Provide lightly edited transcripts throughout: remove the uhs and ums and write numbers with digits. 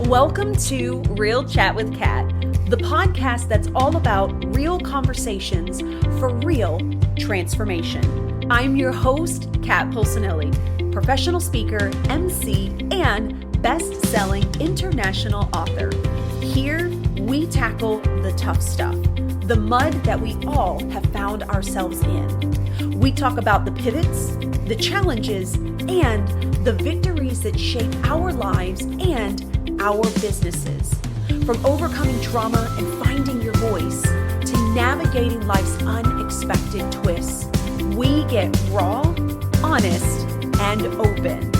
Welcome to Real Chat with Kat, the podcast that's all about real conversations for real transformation. I'm your host, Kat Polsinelli, professional speaker, MC, and best-selling international author. Here, we tackle the tough stuff, the mud that we all have found ourselves in. We talk about the pivots, the challenges, and the victories that shape our lives and our businesses. From overcoming trauma and finding your voice to navigating life's unexpected twists, we get raw, honest, and open.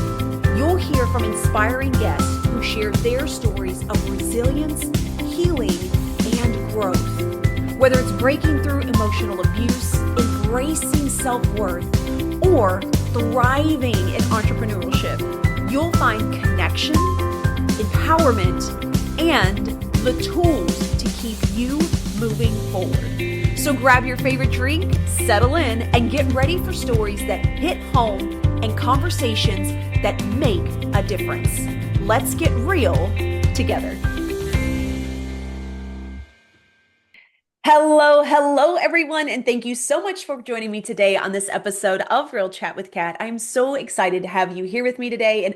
You'll hear from inspiring guests who share their stories of resilience, healing, and growth. Whether it's breaking through emotional abuse, embracing self-worth, or thriving in entrepreneurship, you'll find connection, empowerment, and the tools to keep you moving forward. So grab your favorite drink, settle in, and get ready for stories that hit home and conversations that make a difference. Let's get real together. Hello, everyone, and thank you so much for joining me today on this episode of Real Chat with Kat. I'm so excited to have you here with me today, and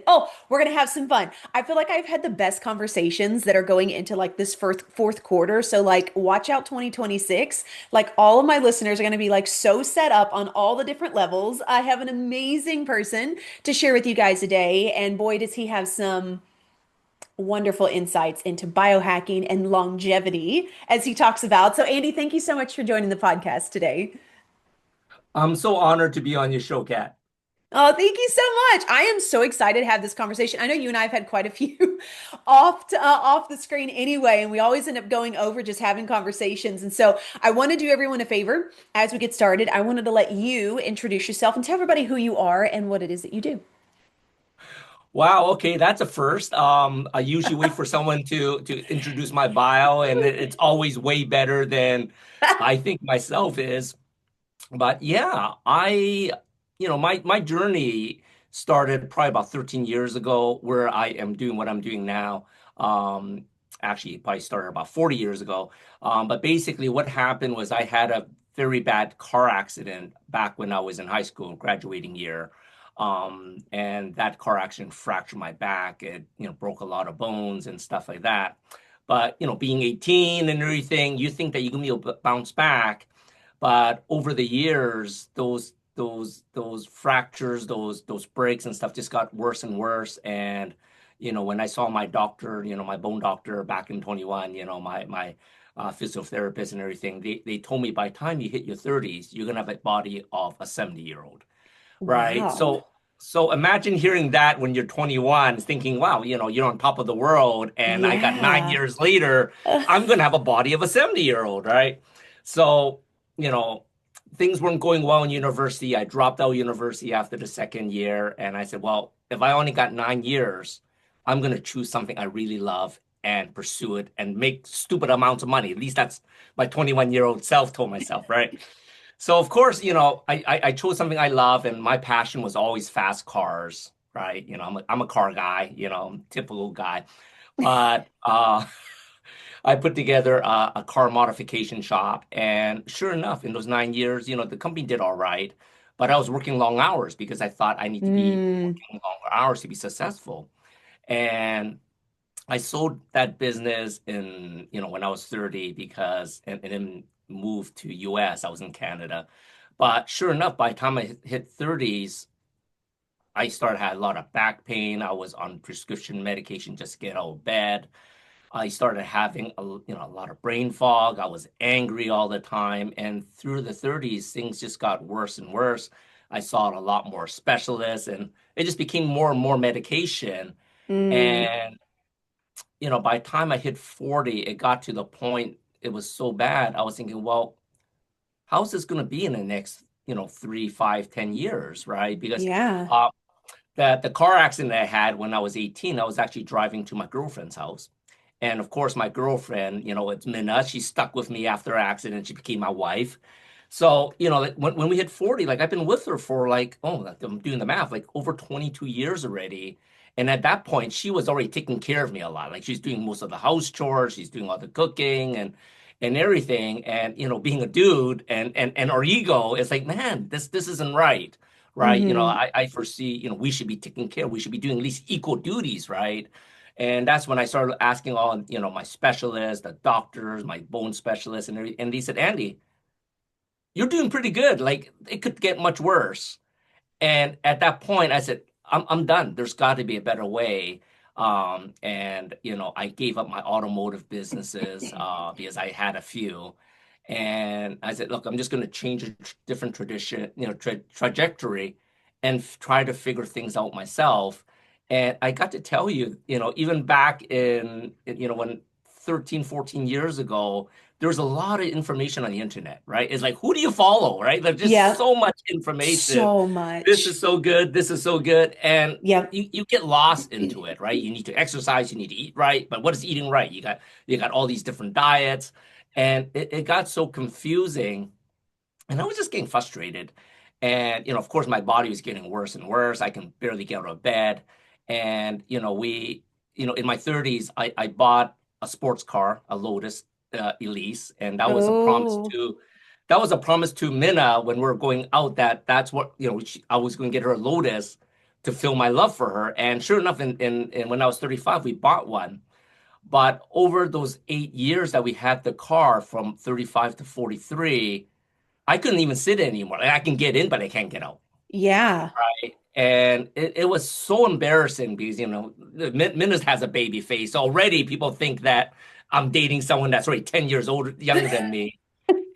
we're gonna have some fun. I feel like I've had the best conversations that are going into like this fourth quarter, so like watch out 2026. Like all of my listeners are gonna be like so set up on all the different levels. I have an amazing person to share with you guys today, and boy, does he have some wonderful insights into biohacking and longevity as he talks about. So, Andy, thank you so much for joining the podcast today. I'm so honored to be on your show, Kat. Oh, thank you so much. I am so excited to have this conversation. I know you and I have had quite a few off the screen anyway, and we always end up going over just having conversations. And so I want to do everyone a favor as we get started. I wanted to let you introduce yourself and tell everybody who you are and what it is that you do. Wow, okay, that's a first. I usually wait for someone to introduce my bio, and it's always way better than I think myself is. But yeah, my journey started probably about 13 years ago, where I am doing what I'm doing now. Actually, it probably started about 40 years ago. But basically, what happened was I had a very bad car accident back when I was in high school, graduating year. And that car accident fractured my back. It, broke a lot of bones and stuff like that. But, being 18 and everything, you think that you're gonna be able to bounce back. But over the years, those fractures, those breaks and stuff just got worse and worse. And, when I saw my doctor, my bone doctor back in 21, my physiotherapist and everything, they told me by the time you hit your 30s, you're gonna have a body of a 70-year-old. Right. Wow. So imagine hearing that when you're 21, thinking, wow, you're on top of the world. And I got nine Yeah. years later, I'm going to have a body of a 70-year-old. Right. So, you know, things weren't going well in university. I dropped out of university after the second year. And I said, well, if I only got 9 years, I'm going to choose something I really love and pursue it and make stupid amounts of money. At least that's my 21-year-old self told myself. Right. So of course, I chose something I love, and my passion was always fast cars, right? I'm a car guy, typical guy. But I put together a car modification shop, and sure enough, in those 9 years, the company did all right, but I was working long hours because I thought I need to be Mm, working longer hours to be successful. And I sold that business when I was 30 because and then moved to US. I was in Canada. But sure enough, by the time I hit 30s, I started had a lot of back pain. I was on prescription medication just to get out of bed. I started having a lot of brain fog. I was angry all the time. And through the 30s, things just got worse and worse. I saw a lot more specialists, and it just became more and more medication. mm, And by the time I hit 40, it got to the point it was so bad. I was thinking, well, how's this going to be in the next, 3, 5, 10 years, right? Because yeah. uh, the car accident I had when I was 18, I was actually driving to my girlfriend's house. And of course, my girlfriend, it's Minna, she stuck with me after her accident. She became my wife. So, like, when we hit 40, like I've been with her for like, oh, like, I'm doing the math, like over 22 years already. And at that point, she was already taking care of me a lot. Like she's doing most of the house chores, she's doing all the cooking and everything. And being a dude and our ego is like, man, this isn't right. Right. Mm-hmm. I foresee, we should be taking care, we should be doing at least equal duties, right? And that's when I started asking all, my specialists, the doctors, my bone specialists, and everything. And they said, Andy, you're doing pretty good. Like it could get much worse. And at that point, I said, I'm done. There's got to be a better way. And I gave up my automotive businesses because I had a few. And I said, look, I'm just going to change a different tradition, trajectory and try to figure things out myself. And I got to tell you, even back when 13, 14 years ago, there's a lot of information on the internet, right? It's like, who do you follow, right? There's just Yeah. so much information. So This is much. so good. This is so good. And Yep. you get lost into it, right? You need to exercise, you need to eat right. But what is eating right? You got all these different diets. And it got so confusing. And I was just getting frustrated. And, of course, my body was getting worse and worse. I can barely get out of bed. And, in my 30s, I bought a sports car, a Lotus Elise. And Oh. that was a promise to Minna when we were going out that's what, I was going to get her a Lotus to fill my love for her. And sure enough, in when I was 35, we bought one. But over those 8 years that we had the car from 35 to 43, I couldn't even sit anymore. Like, I can get in, but I can't get out. Yeah. And it was so embarrassing because, Minna has a baby face. Already people think that I'm dating someone that's already 10 years older, younger than me.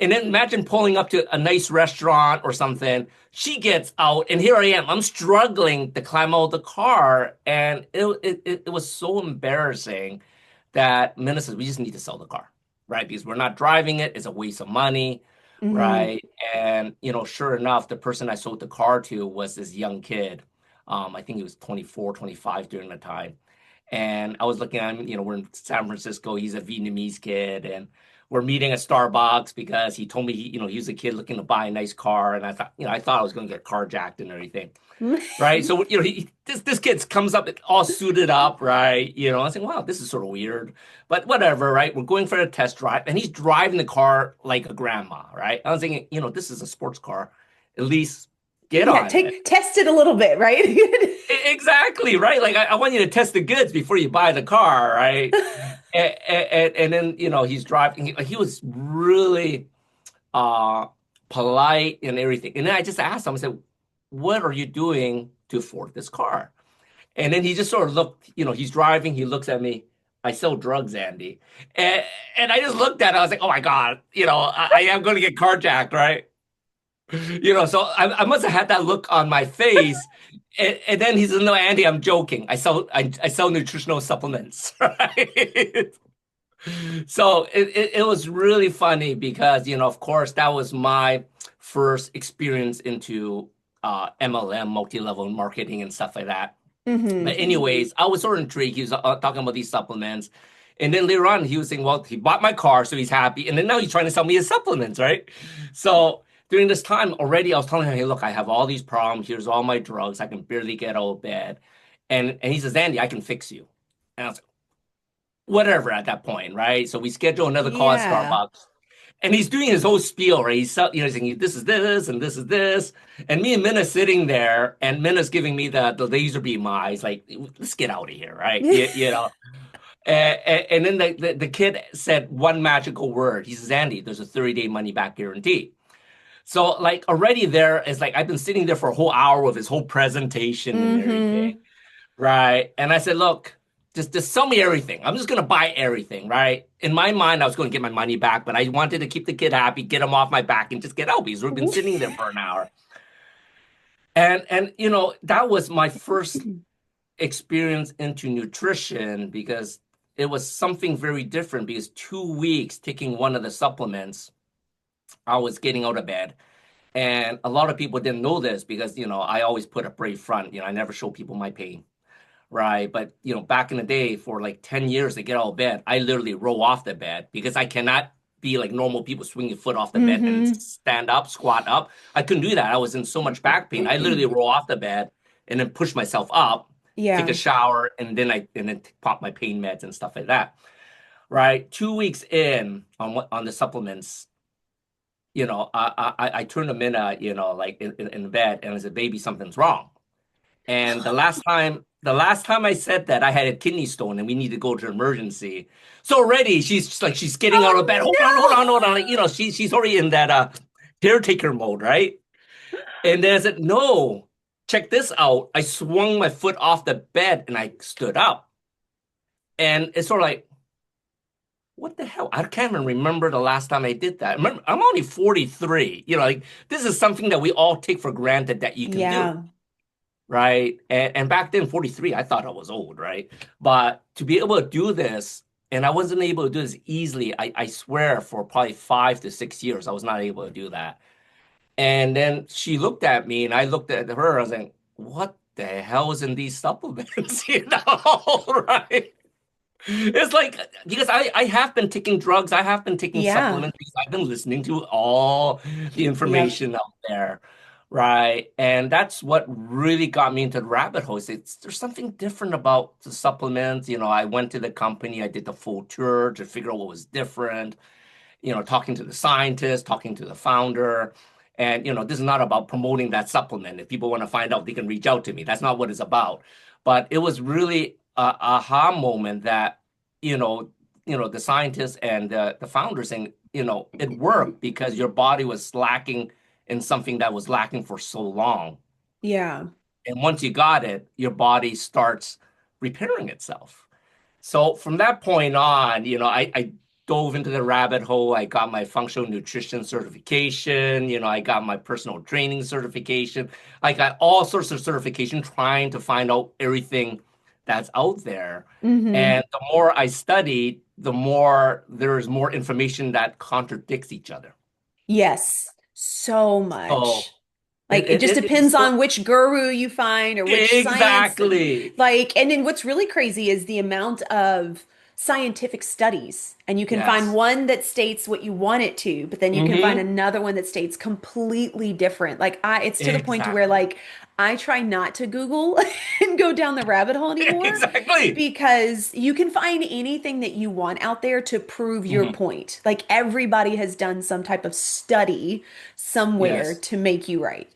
And then imagine pulling up to a nice restaurant or something. She gets out, and here I am. I'm struggling to climb out of the car. And it was so embarrassing that Minna says, we just need to sell the car, right? Because we're not driving it. It's a waste of money, Mm-hmm. right? And, sure enough, the person I sold the car to was this young kid. I think he was 24, 25 during the time. And I was looking at him, we're in San Francisco. He's a Vietnamese kid. And we're meeting at Starbucks because he told me he was a kid looking to buy a nice car. And I thought I was going to get carjacked and everything. Right. So, this kid comes up all suited up, right? I was like, wow, this is sort of weird, but whatever, right? We're going for a test drive and he's driving the car like a grandma, right? I was thinking, this is a sports car. At least get Yeah. on it. Test it a little bit, right? Exactly, right? Like, I want you to test the goods before you buy the car, right? And then, he's driving. He was really uh, polite and everything. And then I just asked him, I said, what are you doing to afford this car? And then he just sort of looked, he's driving, he looks at me. I sell drugs, Andy. And, and I just looked at it. I was like, oh my God, I am going to get carjacked, right? So I must have had that look on my face. And then he said, no, Andy, I'm joking. I sell nutritional supplements, right? So it was really funny because, of course, that was my first experience into MLM, multi-level marketing and stuff like that. Mm-hmm. But anyways, I was sort of intrigued. He was talking about these supplements. And then later on, he was saying, well, he bought my car, so he's happy. And then now he's trying to sell me his supplements, right? So during this time already, I was telling him, hey, look, I have all these problems. Here's all my drugs. I can barely get out of bed. And he says, Andy, I can fix you. And I was like, whatever at that point, right? So we schedule another call at Yeah. Starbucks. And he's doing his whole spiel, right? He's saying this is this and this is this, and me and Minna sitting there, and Minna's giving me the laser beam eyes, like let's get out of here, right? And then the kid said one magical word. He says, Andy, there's a 30-day money back guarantee. So like already there is like I've been sitting there for a whole hour with his whole presentation and everything. Mm-hmm. Right. And I said, look, just sell me everything. I'm just gonna buy everything, right? In my mind, I was gonna get my money back, but I wanted to keep the kid happy, get him off my back, and just get out because we've been sitting there for an hour. And that was my first experience into nutrition because it was something very different because 2 weeks taking one of the supplements, I was getting out of bed. And a lot of people didn't know this because, I always put a brave front. I never show people my pain. Right. But, back in the day, for like 10 years to get out of bed, I literally roll off the bed because I cannot be like normal people swing your foot off the bed and Mm-hmm. stand up, squat up. I couldn't do that. I was in so much back pain. I literally roll off the bed and then push myself up take a Yeah. shower, and then pop my pain meds and stuff like that. Right, 2 weeks in on the supplements, I turned them in, like in bed, and I said, "Baby, something's wrong." And the last time I said that, I had a kidney stone, and we need to go to emergency. So already she's getting out of bed. Hold on, hold Oh on, hold on. Like, she's already in that caretaker mode, right? And then I said, "No, check this out." I swung my foot off the bed and I stood up. And it's sort of like, what the hell? I can't even remember the last time I did that. Remember, I'm only 43. Like, this is something that we all take for granted that you no. can do, Yeah. right? And back then, 43, I thought I was old, right? But to be able to do this, and I wasn't able to do this easily, I swear for probably 5 to 6 years, I was not able to do that. And then she looked at me and I looked at her. I was like, what the hell is in these supplements? Right? It's like, because I have been taking drugs, I have been taking Yeah. supplements because I've been listening to all the Yep. information out there, right? And that's what really got me into the rabbit hole. There's something different about the supplements. I went to the company, I did the full tour to figure out what was different, talking to the scientist, talking to the founder. And, this is not about promoting that supplement. If people want to find out, they can reach out to me. That's not what it's about. But it was really a aha moment that, you know, the scientists and the founders saying, it worked because your body was lacking in something that was lacking for so long. Yeah. And once you got it, your body starts repairing itself. So from that point on, I dove into the rabbit hole. I got my functional nutrition certification. I got my personal training certification. I got all sorts of certification trying to find out everything that's out there. Mm-hmm. And the more I studied, the more there's more information that contradicts each other. Yes. So So much. Like it just it's depends so on which guru you find or which science. exactly. Like, and then what's really crazy is the amount of scientific studies. And you can find Yes. one that states what you want it to, but then you can find Hmm. another one that states completely different. It's to the point to where Exactly. I try not to Google and go down the rabbit hole anymore Exactly. because you can find anything that you want out there to prove your Hmm. point. Like everybody has done some type of study somewhere Yes. to make you right.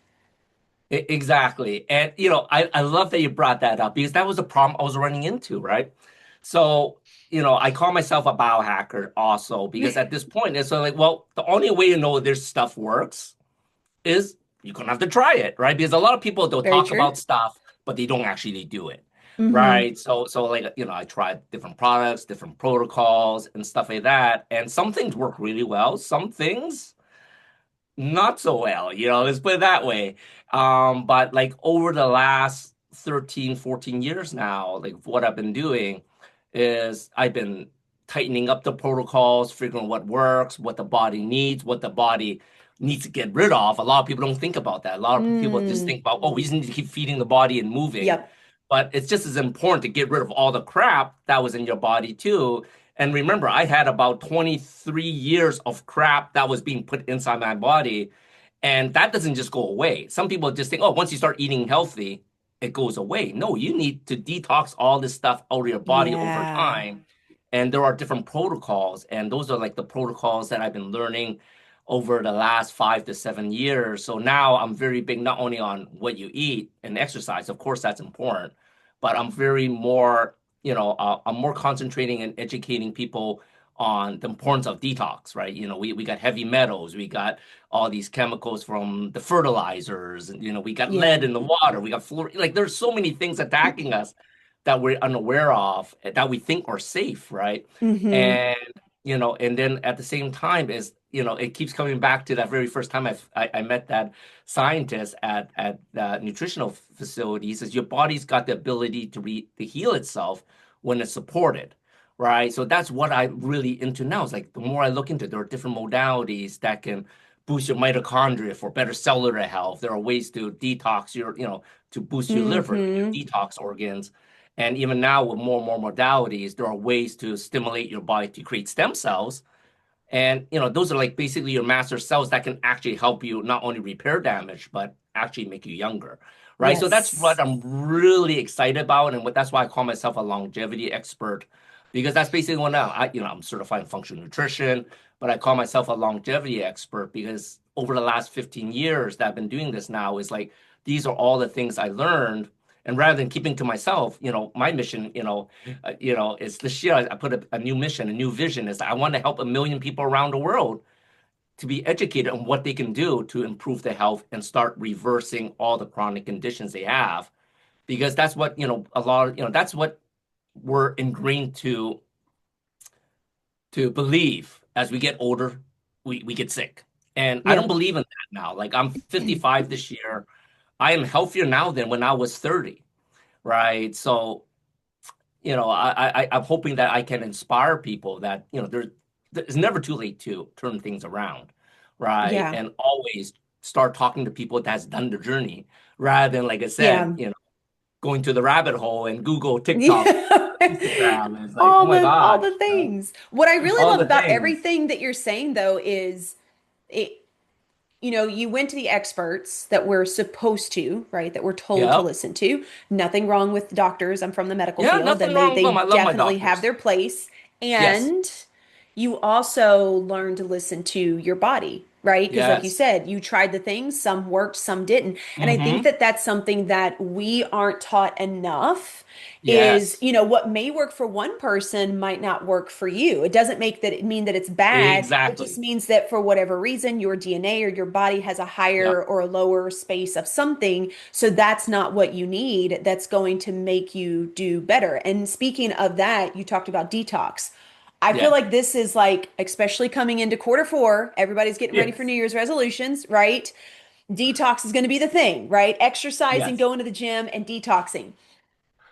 Exactly. And I love that you brought that up because that was a problem I was running into, right? So, I call myself a biohacker also because at this point it's like, well, the only way to know this stuff works is you're gonna have to try it, right? Because a lot of people they'll Very talk true. about stuff, but they don't actually do it. Mm-hmm. Right. So like, I tried different products, different protocols and stuff like that. And some things work really well. Some things not so well, let's put it that way. But like over the last 13, 14 years now, like what I've been doing is I've been tightening up the protocols, figuring what works, what the body needs, what the body needs to get rid of. A lot of people don't think about that. A lot of people just Mm. think about, oh, we just need to keep feeding the body and moving. Yep. But it's just as important to get rid of all the crap that was in your body too. And remember, I had about 23 years of crap that was being put inside my body. And that doesn't just go away. Some people just think, oh, once you start eating healthy, it goes away. No, you need to detox all this stuff out of your body over Yeah. time. And there are different protocols. And those are like the protocols that I've been learning over the last 5 to 7 years. So now I'm very big not only on what you eat and exercise, of course, that's important, but I'm more concentrating and educating people on the importance of detox, right? We got heavy metals, we got all these chemicals from the fertilizers, and we got Yeah. lead in the water, we got fluoride. Like there's so many things attacking us that we're unaware of that we think are safe, right? Mm-hmm. And and then at the same time is it keeps coming back to that very first time I met that scientist at the nutritional facilities is your body's got the ability to heal itself when it's supported, right? So that's what I'm really into now. It's like the more I look into it, there are different modalities that can boost your mitochondria for better cellular health. There are ways to detox to boost your liver, your Mm-hmm. detox organs. And even now with more and more modalities, there are ways to stimulate your body to create stem cells. And those are like basically your master cells that can actually help you not only repair damage, but actually make you younger. right? So that's what Yes. I'm really excited about, and that's why I call myself a longevity expert, because that's basically what I'm certified in functional nutrition, but I call myself a longevity expert because over the last 15 years that I've been doing this now is like these are all the things I learned. And rather than keeping to myself, my mission, is this year I put a new mission, a new vision is I want to help 1 million people around the world to be educated on what they can do to improve their health and start reversing all the chronic conditions they have. Because that's what, that's what we're ingrained to believe as we get older, we get sick. And I don't Yeah. believe in that now. Like I'm 55 this year. I am healthier now than when I was 30, right? So I'm hoping that I can inspire people that, it's never too late to turn things around, right? Yeah. And always start talking to people that's done the journey rather than, like I said, Yeah. going to the rabbit hole and Google, TikTok, Yeah. Instagram. It's like, oh All my all gosh, the things. What I really all love the about things. everything that you're saying though is it you went to the experts that we're supposed to, right? That we're told to Yep. listen to. Nothing wrong with doctors. I'm from the medical Yeah, field nothing and wrong with they them. I love my definitely have doctors. their place. Yes. And you also learn to listen to your body, right? Because like you Yes. said, you tried the things, some worked, some didn't. And I think Mm-hmm. that that's something that we aren't taught enough is, Yes. what may work for one person might not work for you. It doesn't make that it mean that it's bad. It just Exactly. means that for whatever reason, your DNA or your body has a Yep. higher or a lower space of something. So that's not what you need. That's going to make you do better. And speaking of that, you talked about detox. I feel Yeah. like this is like, especially coming into quarter 4, everybody's getting ready for Yes. New Year's resolutions, right? Detox is going to be the thing, right? Exercising, Yes. going to the gym, and detoxing.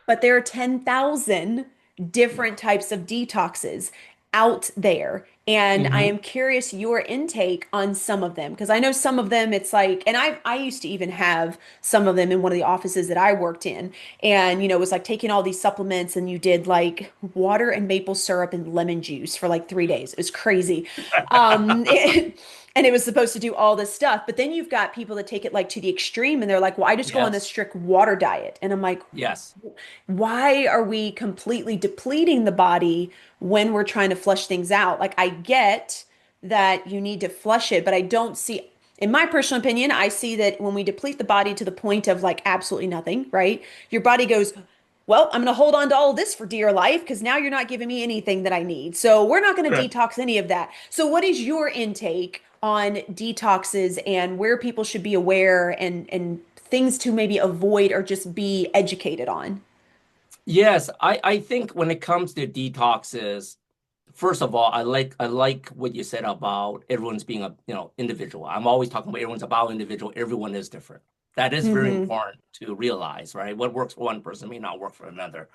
But there are 10,000 Yeah. different types of detoxes out there. And I Mm-hmm. am curious your intake on some of them because I know some of them it's like, and I used to even have some of them in one of the offices that I worked in. And, it was like taking all these supplements and you did like water and maple syrup and lemon juice for like 3 days. It was crazy. Um, and it was supposed to do all this stuff. But then you've got people that take it like to the extreme and they're like, well, I just go on this Yes. strict water diet. And I'm like, Yes. why are we completely depleting the body when we're trying to flush things out? Like, I get that you need to flush it, but I don't see, in my personal opinion, I see that when we deplete the body to the point of like absolutely nothing, right? Your body goes, well, I'm going to hold on to all of this for dear life because now you're not giving me anything that I need. So we're not going to Correct. detox any of that. So, what is your intake on detoxes and where people should be aware and things to maybe avoid or just be educated on? Yes, I think when it comes to detoxes, first of all, I like what you said about everyone's being a individual. I'm always talking about everyone's about individual. Everyone is different. That is very Mm-hmm. important to realize, right? What works for one person may not work for another.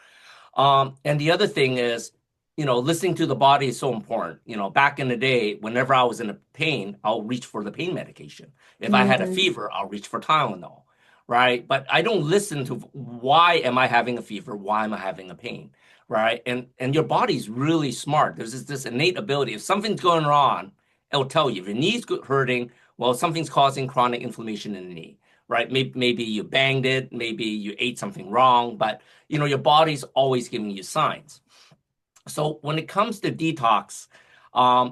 And the other thing is, listening to the body is so important. Back in the day, whenever I was in a pain, I'll reach for the pain medication. If I had a Mm-hmm. fever, I'll reach for Tylenol, right? But I don't listen to why am I having a fever? Why am I having a pain? Right? And your body's really smart. There's this innate ability. If something's going wrong, it'll tell you. If your knee's hurting, well, something's causing chronic inflammation in the knee, right? Maybe you banged it, maybe you ate something wrong, but your body's always giving you signs. So when it comes to detox,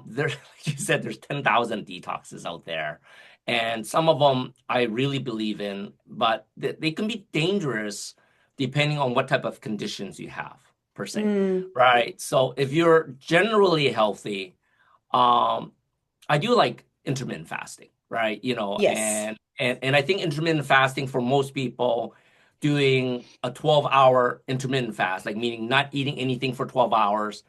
there, like you said, there's 10,000 detoxes out there. And some of them I really believe in, but they can be dangerous depending on what type of conditions you have, per se. Mm. Right. So if you're generally healthy, um, I do like intermittent fasting, right? Yes. And I think intermittent fasting for most people doing a 12-hour intermittent fast, like meaning not eating anything for 12 hours,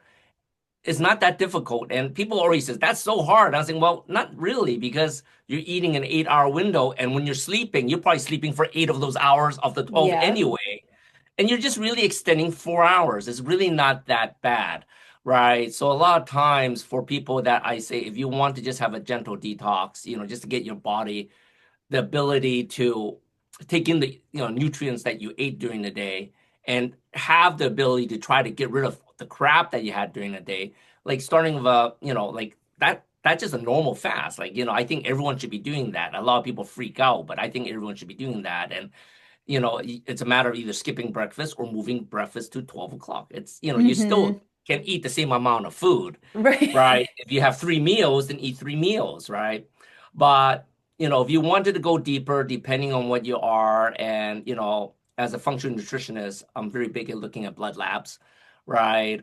is not that difficult. And people always says that's so hard. I was saying, well, not really, because you're eating an 8-hour window, and when you're sleeping, you're probably sleeping for 8 of those hours of the 12 Yeah. anyway. And you're just really extending 4 hours. It's really not that bad, right? So a lot of times for people that I say, if you want to just have a gentle detox, just to get your body the ability to take in the nutrients that you ate during the day and have the ability to try to get rid of the crap that you had during the day, like starting with a like that's just a normal fast. Like I think everyone should be doing that. A lot of people freak out, but I think everyone should be doing that. it's a matter of either skipping breakfast or moving breakfast to 12 o'clock. You Mm-hmm. still can eat the same amount of food, Right. right? If you have 3 meals, then eat 3 meals, right? But, if you wanted to go deeper, depending on what you are, and, as a functional nutritionist, I'm very big at looking at blood labs, right?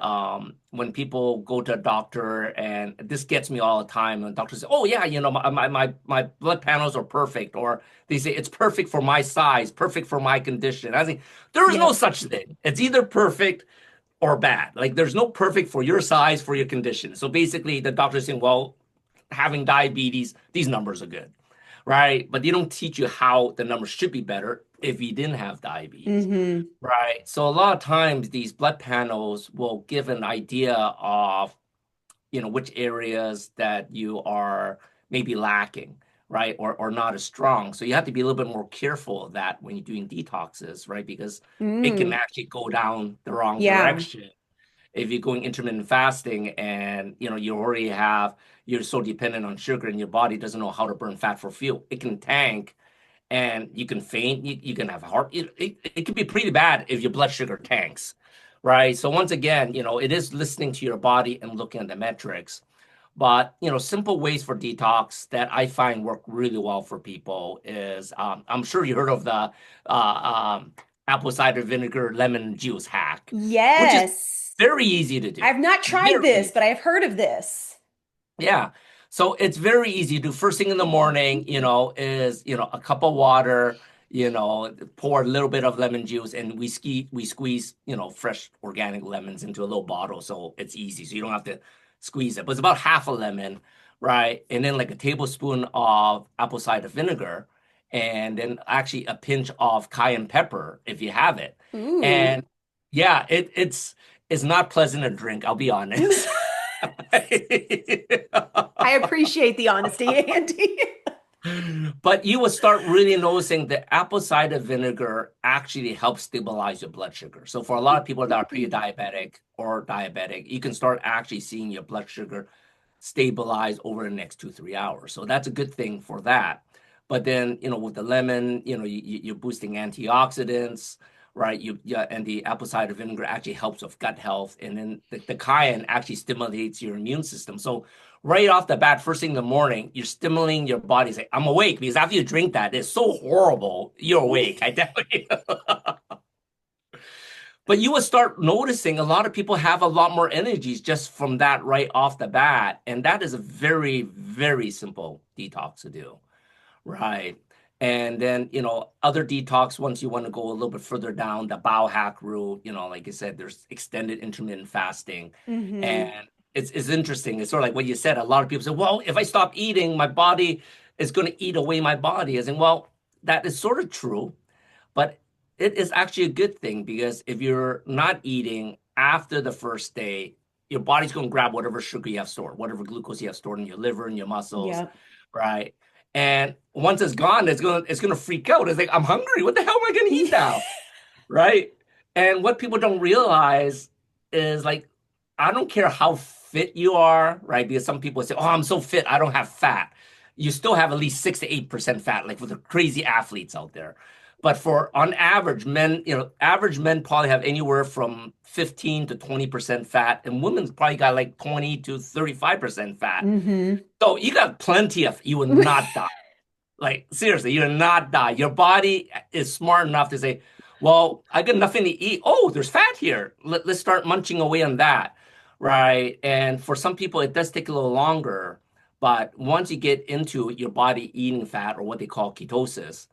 When people go to a doctor, and this gets me all the time, when doctors say, "Oh yeah, my blood panels are perfect," or they say it's perfect for my size, perfect for my condition. I think there is no Yep. such thing. It's either perfect or bad. Like there's no perfect for your size, for your condition. So basically, the doctor's saying, well, having diabetes, these numbers are good, right? But they don't teach you how the numbers should be better if you didn't have diabetes, Mm-hmm. right? So a lot of times these blood panels will give an idea of, which areas that you are maybe lacking, right? Or not as strong. So you have to be a little bit more careful of that when you're doing detoxes, right? Because it can Mm. actually go down the wrong Yeah. direction if you're going intermittent fasting, and you're so dependent on sugar and your body doesn't know how to burn fat for fuel. It can tank, and you can faint. You can have a heart. It can be pretty bad if your blood sugar tanks, right? So once again, it is listening to your body and looking at the metrics. But simple ways for detox that I find work really well for people is, I'm sure you heard of the apple cider vinegar lemon juice hack, which is Yes. very easy to do. I've not tried Very this, but easy. I've heard of this. Yeah. So it's very easy to do first thing in the morning, is, a cup of water, pour a little bit of lemon juice, and we squeeze, fresh organic lemons into a little bottle. So it's easy. So you don't have to squeeze it, but it's about half a lemon, right? And then like a tablespoon of apple cider vinegar, and then actually a pinch of cayenne pepper if you have it. Ooh. And yeah, it's not pleasant to drink, I'll be honest. I appreciate the honesty, Andy. But you will start really noticing that apple cider vinegar actually helps stabilize your blood sugar. So for a lot of people that are pre-diabetic or diabetic, you can start actually seeing your blood sugar stabilize over the next 2, 3 hours. So that's a good thing for that. But then, with the lemon, you're boosting antioxidants, right? Yeah, and the apple cider vinegar actually helps with gut health. And then the cayenne actually stimulates your immune system. So right off the bat, first thing in the morning, you're stimulating your body. Say, I'm awake, because after you drink that, it's so horrible. You're awake. I tell you. But you will start noticing a lot of people have a lot more energies just from that right off the bat. And that is a very, very simple detox to do. Right. And then, other detox, once you want to go a little bit further down the biohack route, like I said, there's extended intermittent fasting. Mm-hmm. And it's interesting. It's sort of like what you said. A lot of people say, well, if I stop eating, my body is going to eat away my body. As in, well, that is sort of true, but it is actually a good thing, because if you're not eating after the first day, your body's going to grab whatever sugar you have stored, whatever glucose you have stored in your liver and your muscles, Yep. right? And once it's gone, it's gonna freak out. It's like, I'm hungry. What the hell am I gonna eat now? Right? And what people don't realize is, like, I don't care how fit you are, right? Because some people say, "Oh, I'm so fit, I don't have fat." You still have at least 6 to 8% fat, like for the crazy athletes out there. But for on average, men, average men probably have anywhere from 15 to 20% fat, and women's probably got like 20 to 35% fat. Mm-hmm. So you got plenty of, you will not die. Like seriously, you're not die. Your body is smart enough to say, "Well, I got nothing to eat. Oh, there's fat here. Let's start munching away on that." Right? And for some people, it does take a little longer. But once you get into your body eating fat, or what they call ketosis,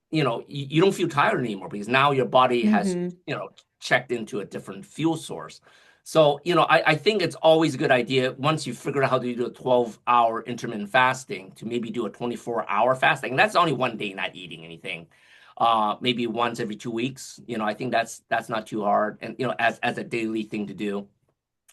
you don't feel tired anymore, because now your body has, Mm-hmm. checked into a different fuel source. So, I think it's always a good idea, once you figure out how to do a 12-hour intermittent fasting, to maybe do a 24-hour fasting. And that's only one day not eating anything. Maybe once every 2 weeks. I think that's not too hard. And, as a daily thing to do.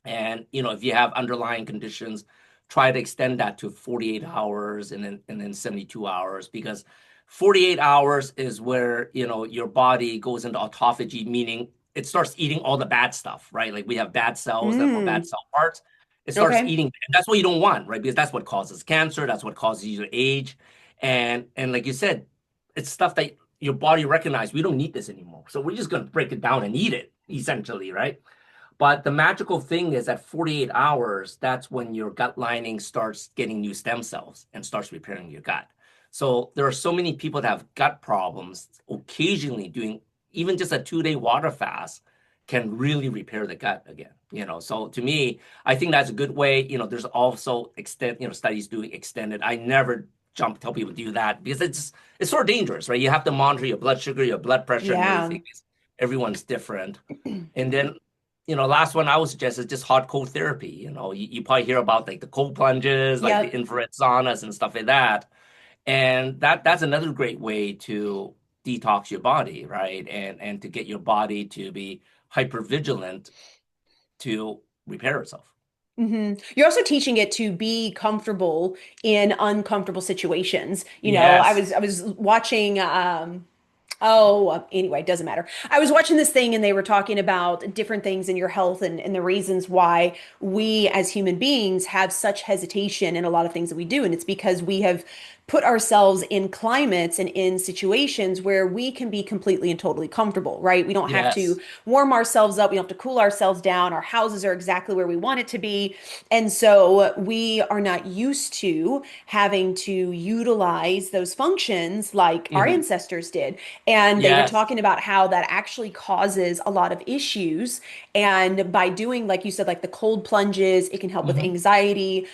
And, if you have underlying conditions, try to extend that to 48 hours, and then 72 hours, because 48 hours is where, your body goes into autophagy, meaning it starts eating all the bad stuff, right? Like we have bad cells that or bad Mm. cell parts. It starts Okay. eating, and that's what you don't want, right? Because that's what causes cancer, that's what causes you to age. And like you said, it's stuff that your body recognizes we don't need this anymore. So we're just going to break it down and eat it, essentially, right? But the magical thing is at 48 hours, that's when your gut lining starts getting new stem cells and starts repairing your gut. So there are so many people that have gut problems, occasionally doing even just a 2-day water fast can really repair the gut again. So to me, I think that's a good way. There's also studies doing extended. I never tell people to do that because it's sort of dangerous, right? You have to monitor your blood sugar, your blood pressure, and Yeah. everything. Everyone's different. And then last one I would suggest is just hot cold therapy. You probably hear about like the cold plunges, like the Yep. infrared saunas and stuff like that. And that's another great way to detox your body, right? And to get your body to be hyper vigilant to repair itself. You're also teaching it to be comfortable in uncomfortable situations. I Yes. was watching oh, anyway, it doesn't matter. I was watching this thing and they were talking about different things in your health and the reasons why we as human beings have such hesitation in a lot of things that we do. And it's because we have put ourselves in climates and in situations where we can be completely and totally comfortable, right? We don't have to Yes. warm ourselves up. We don't have to cool ourselves down. Our houses are exactly where we want it to be. And so we are not used to having to utilize those functions like our Hmm. ancestors did. And they were Yes. talking about how that actually causes a lot of issues. And by doing, like you said, like the cold plunges, it can help with Hmm. anxiety.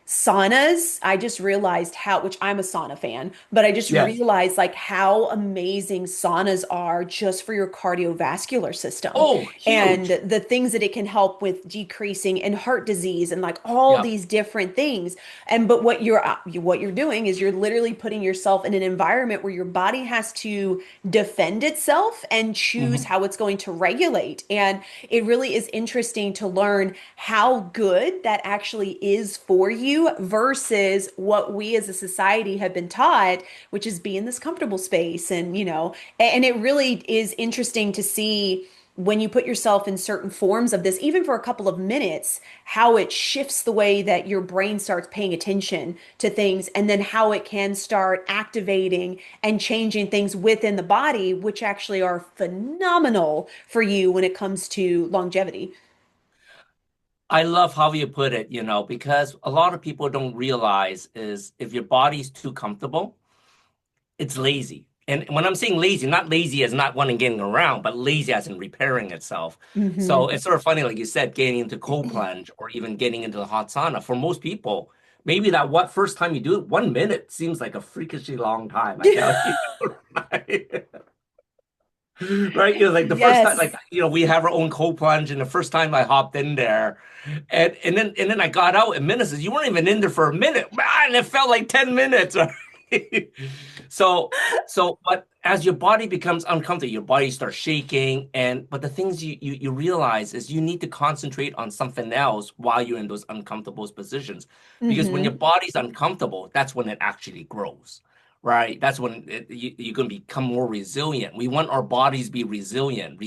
Saunas, I just realized which I'm a sauna fan, but I just Yes. realized like how amazing saunas are just for your cardiovascular system Oh, and huge. the things that it can help with decreasing in heart disease and like all Yep. these different things. And but what you're doing is you're literally putting yourself in an environment where your body has to defend itself and choose Hmm. how it's going to regulate. And it really is interesting to learn how good that actually is for you versus what we as a society have been taught, which is be in this comfortable space. And it really is interesting to see when you put yourself in certain forms of this, even for a couple of minutes, how it shifts the way that your brain starts paying attention to things, and then how it can start activating and changing things within the body, which actually are phenomenal for you when it comes to longevity. I love how you put it, because a lot of people don't realize is if your body's too comfortable, it's lazy. And when I'm saying lazy, not lazy as not wanting getting around, but lazy as in repairing itself. So Hmm. it's sort of funny, like you said, getting into cold plunge or even getting into the hot sauna. For most people, maybe that what first time you do it, 1 minute seems like a freakishly long time, I tell you. Right? Right? Like the first time, like Yes. we have our own cold plunge, and the first time I hopped in there, and then I got out in minutes. You weren't even in there for a minute, man. It felt like 10 minutes. Right? So, but as your body becomes uncomfortable, your body starts shaking, but the things you realize is you need to concentrate on something else while you're in those uncomfortable positions, because when your Hmm. body's uncomfortable, that's when it actually grows. Right. That's when you're going to become more resilient. We want our bodies to be resilient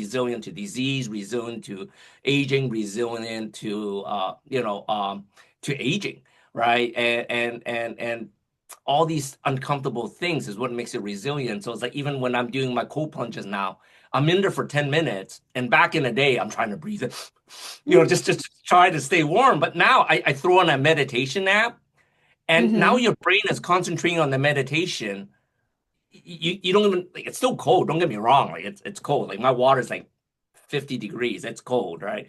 to disease, resilient to aging, resilient to aging. Right. And all these uncomfortable things is what makes it resilient. So it's like even when I'm doing my cold plunges now, I'm in there for 10 minutes. And back in the day, I'm trying to breathe it, just try to stay warm. But now I throw on a meditation app, and now Hmm. your brain is concentrating on the meditation. You don't even like it's still cold. Don't get me wrong. Like it's cold. Like my water's like 50 degrees. It's cold, right?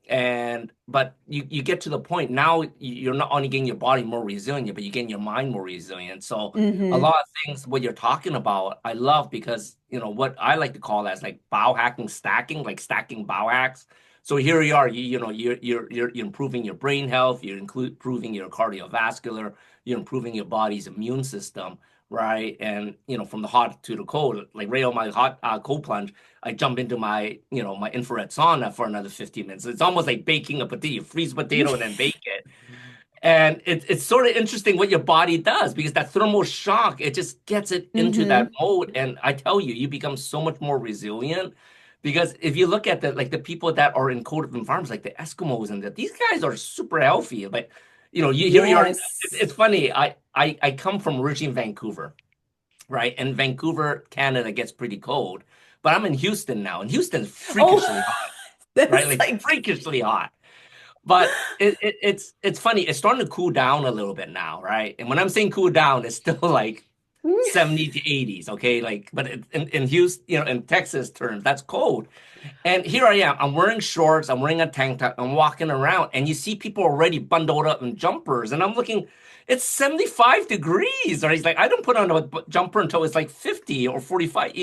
And but you get to the point now you're not only getting your body more resilient, but you're getting your mind more resilient. So a Hmm. lot of things what you're talking about, I love because what I like to call as like biohacking stacking, like stacking biohacks. So here you are, you're improving your brain health, you're improving your cardiovascular, you're improving your body's immune system, right? And from the hot to the cold, like right on my hot cold plunge, I jump into my infrared sauna for another 15 minutes. It's almost like baking a potato. You freeze a potato and then bake it. And it's sort of interesting what your body does because that thermal shock, it just gets it into that Hmm. mode. And I tell you, you become so much more resilient because if you look at the people that are in cold environments, like the Eskimos and that, these guys are super healthy. But here you are. Yes. It's funny. I come from originally Vancouver. right? And Vancouver, Canada gets pretty cold, but I'm in Houston now, and Houston's Oh, freakishly hot, right? that's Like like freakishly hot. But it's funny. It's starting to cool down a little bit now, right? And when I'm saying cool down, it's still like 70 to 80s, okay? Like, but in Houston, in Texas terms, that's cold. And here I am. I'm wearing shorts. I'm wearing a tank top. I'm walking around, and you see people already bundled up in jumpers, and I'm looking. It's 75 degrees. Or he's like, I don't put on a jumper until it's like 50 or 45.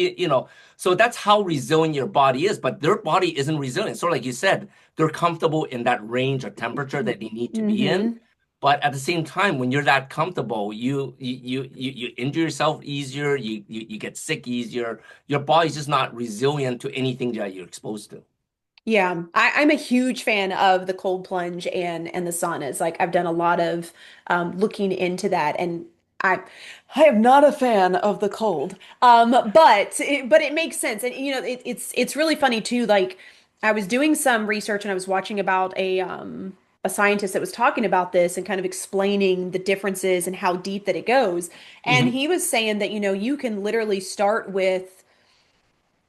So that's how resilient your body is. But their body isn't resilient. So, like you said, they're comfortable in that range of temperature that they need to be in. mm-hmm. But at the same time, when you're that comfortable, you injure yourself easier. You get sick easier. Your body's just not resilient to anything that you're exposed to. Yeah, I'm a huge fan of the cold plunge and the saunas. Like I've done a lot of looking into that, and I am not a fan of the cold. But it makes sense, and it's really funny too. Like I was doing some research and I was watching about a scientist that was talking about this and kind of explaining the differences and how deep that it goes, and Hmm. he was saying that you can literally start with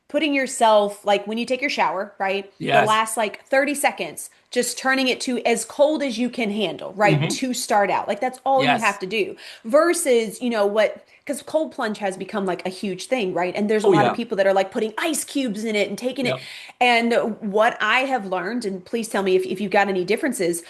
putting yourself like when you take your shower, right? The Yes. last like 30 seconds, just turning it to as cold as you can handle, right? Hmm. To start out. Like that's all you have Yes. to do versus, what, because cold plunge has become like a huge thing, right? And there's a Oh lot of yeah. people that are like putting ice cubes in it and taking it. Yep. And what I have learned, and please tell me if you've got any differences,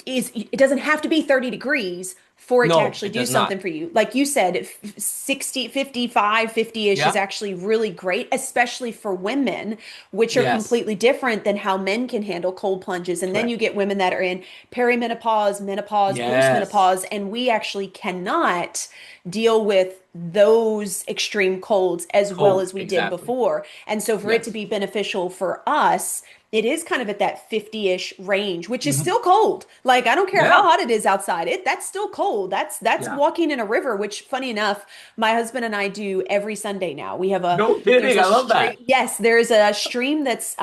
is it doesn't have to be 30 degrees for it to No, actually it do does not. something for you. Like you said, 60, 55, 50-ish is Yeah. actually really great, especially for women, which are Yes. completely different than how men can handle cold plunges. And then you Correct. get women that are in perimenopause, menopause, Yes. postmenopause, and we actually cannot deal with those extreme colds as well Cold. as we did Exactly. before. And so for it to Yes. be beneficial for us, it is kind of at that 50-ish range, which is Hmm. still cold. Like I don't care how Yeah. hot it is outside. That's still cold. That's Yeah. walking in a river, which funny enough, my husband and I do every Sunday now. No There's kidding. a I love stream. that. Yes, there's a stream that's